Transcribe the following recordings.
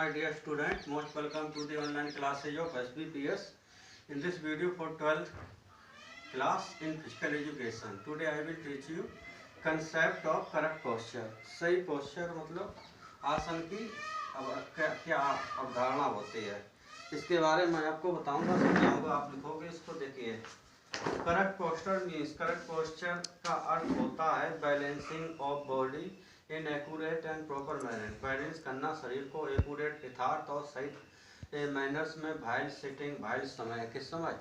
my dear student, most welcome to the online classes of SBPS. In this video for 12th class in physical education, today I will teach you concept of correct posture. सही posture मतलब आसन की क्या अवधारणा होती है, इसके बारे में आपको बताऊंगा, समझाऊंगा। आप लिखोगे इसको, देखिए। Correct posture means, correct posture का अर्थ होता है balancing of body in accurate and proper manner. Balance करना शरीर को एक्यूरेट यथार्थ और सही मैनर्स में, वाइल सिटिंग, वाइल समय, किस समय?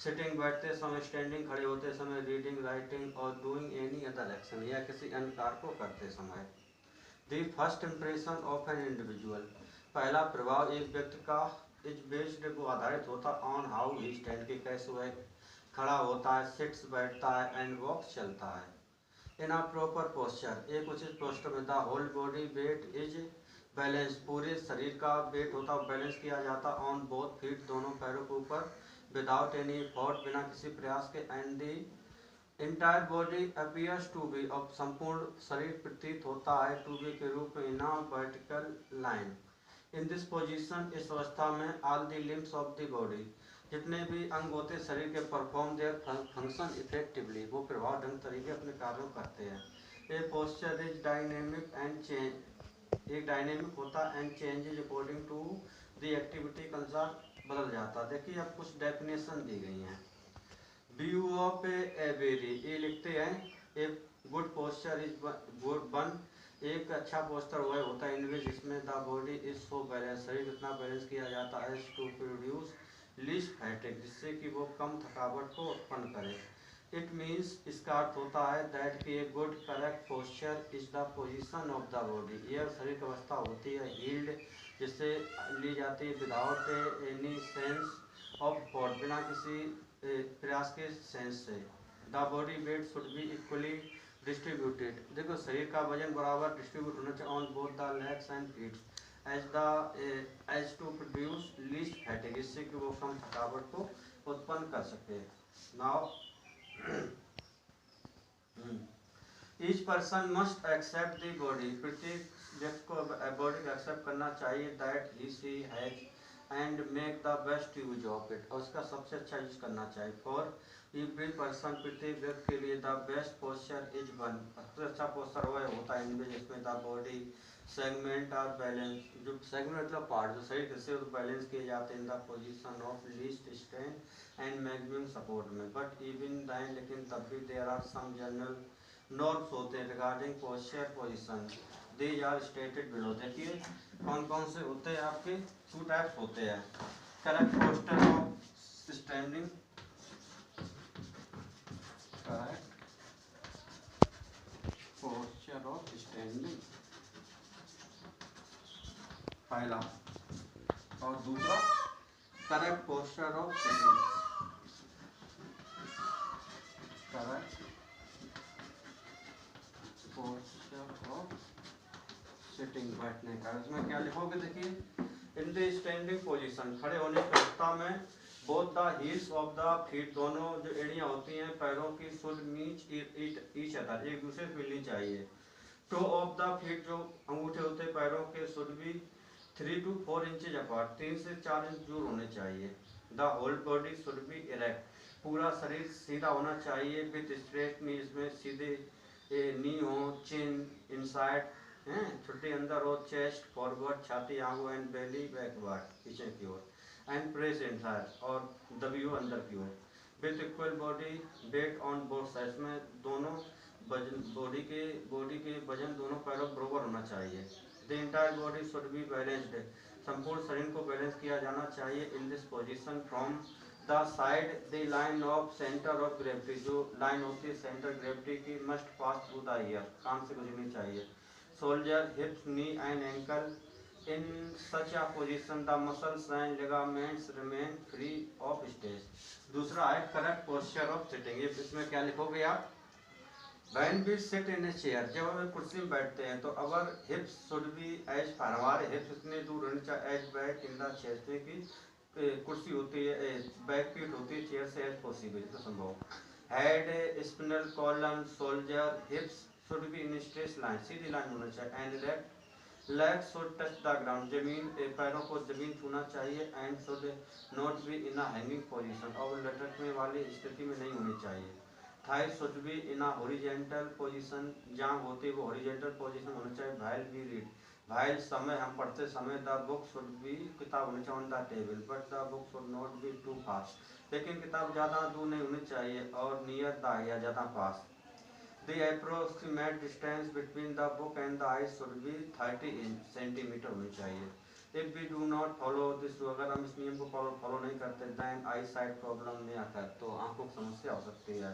सिटिंग बैठते समय, स्टैंडिंग खड़े होते समय, रीडिंग, राइटिंग और डूइंग एनी अदर एक्शन, या किसी अन्य कार्य को करते समय। The first impression of an individual, पहला प्रभाव एक व्यक्ति का इज बेस्ड, वो आधारित होता ऑन हाउ ही स्टैंड, के कैसे वह खड़ा होता है, सिट्स बैठता है, एंड वॉक चलता है। इन अ प्रॉपर पोस्चर, एक उचित पोस्टर में, the whole body weight is balance, पूरे शरीर का वेट होता है, बैलेंस किया जाता ऑन बोथ फीट, दोनों पैरों के ऊपर, विदाउट एनी एफर्ट, बिना किसी प्रयास के, and the entire body appears to be, अब संपूर्ण शरीर प्रतीत होता है टू बी के रूप में, in a vertical line. In this position, इस अवस्था में, all the limbs of the body, जितने भी अंग होते शरीर के, परफॉर्म देयर फंक्शन इफेक्टिवली, वो प्रभावजनक तरीके अपने कार्यों करते हैं। A posture is dynamic and change, एक डायनेमिक होता है, and changes according to the activity के अनुसार बदल जाता। देखिए अब कुछ डेफिनेशन दी गई हैं। व्यू ऑफ ए वेरी, ये लिखते हैं, a good posture is good one, एक अच्छा पोस्टर वह होता है इन जिसमें the body is so balance, शरीर इतना बैलेंस किया जाता है टू प्रोड्यूस लीस्ट फैटिक, जिससे कि वो कम थकावट को उत्पन्न करे। इट मीन्स, इसका अर्थ होता है दैट कि a good correct posture is the position of the body, यह शरीर की अवस्था होती है हील्ड, जिससे ली जाती है without any sense of effort, बिना किसी प्रयास के सेंस से। The body weight should be equally distributed, देखो शरीर का वजन बराबर डिस्ट्रीब्यूट होना चाहिए on both the legs and feet, as to produce least fatigue, इससे कि वो कम थकावट को उत्पन्न कर सके। Now each person must accept the body, प्रत्येक व्यक्ति को बॉडी को एक्सेप्ट करना चाहिए, that he she has and make the best use of it, और उसका सबसे अच्छा यूज करना चाहिए। फॉर एवरी पर्सन, प्रत्येक व्यक्ति के लिए, the best posture is one, सबसे अच्छा पोस्चर वह होता है इनमें जिसमें the body segment are balance, जो सेगमेंट मतलब पार्ट, जो सही से बैलेंस किए जाते हैं, in the position of least strain and maximum support में। बट इवन दैन, लेकिन तब भी there are some general norms होते हैं regarding posture position, these are stated below. देखिए कौन कौन से होते हैं आपके, 2 टाइप्स होते हैं। Correct posture of standing, correct posture of standing पहला, और दूसरा correct posture of sitting, correct posture of sitting, बैठने का। इसमें क्या लिखोगे, देखिए, इन द स्टैंडिंग पोजीशन, खड़े होने की अवस्था में, both the heels of the feet, दोनों जो एड़ियां होती हैं पैरों की, शुड मीच ईच अदर, एक दूसरे से मिलनी चाहिए। टो ऑफ द फीट, जो अंगूठे होते हैं पैरों के, should be 3 to 4 inches apart, 3 से 4 इंच दूर होने चाहिए। The whole body should be erect, पूरा शरीर सीधा होना चाहिए, विथ स्ट्रेट नी, इसमें सीधे नी हो, चिन इनसाइड हैं, छुट्टी अंदर हो, चेस्ट फॉरवर्ड, छाती आगो, एंड बेली बैकवर्ड, पीछे की ओर, एंड प्रेस इनसाइड, और दबी हो अंदर की ओर, with equal body weight on both sides में, दोनों वजन बॉडी के वजन दोनों पैरों बराबर होना चाहिए। The entire body should be balanced, संपूर्ण शरीर को बैलेंस किया जाना चाहिए। In this position from the side the line of centre of gravity, जो लाइन होती है सेंटर ग्रेविटी की, must pass through the ear, कान से गुजरनी चाहिए। Shoulder, hips, knee and ankle, in such a position the muscles and ligaments remain free of stress. दूसरा है करेक्ट पोस्चर ऑफ सिटिंग, ये इसमें क्या लिखोगे आप, When we sit in a chair, जब हम कुर्सी में बैठते हैं तो our hips should be as far, हमारे हिप्स इतने दूर रहने चाहिए as back in the chest की कुर्सी होती है, बैक पीठ होती है चेयर से एज पॉसिबल, जितना संभव। Head, spinal column, shoulder, hips should be in straight line, सीधी लाइन होना चाहिए, and erect legs should touch the ground, जमीन पैरों को जमीन छूना चाहिए। And should not be in a hanging position, और लटकने वाली स्थिति में नहीं होनी चाहिए। Thighs should be in a horizontal position, जांघ होती है वो हॉरिजॉन्टल पोजीशन होनी चाहिए। व्हाइल वी रीड, व्हाइल समय हम पढ़ते समय, द बुक शुड बी, किताब होनी चाहिए on the table, but the book should not be too fast, लेकिन किताब ज़्यादा दूर नहीं होनी चाहिए, और नियर द, या ज़्यादा पास। The approximate distance between the book and the eyes should be 30 centimetre होनी चाहिए। If we do not follow this, अगर हम इस नियम को फॉलो नहीं करते, then eyesight problem में आकर तो आंखों की समस्या हो सकती है।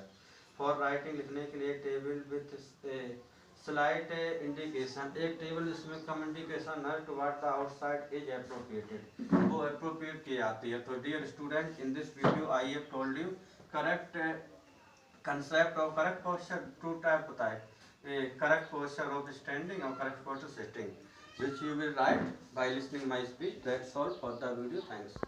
For writing, लिखने के लिए टेबल with slight indication, एक टेबल इसमें कम इंडिकेशन है toward the outside is appropriated, वो appropriate की आती है। तो dear student, in this video I have told you correct concept of correct posture, two type होता है, करेक्ट पोस्चर ऑफ स्टैंडिंग और correct posture sitting, which you will write by listening my speech. That's all for the video. Thanks.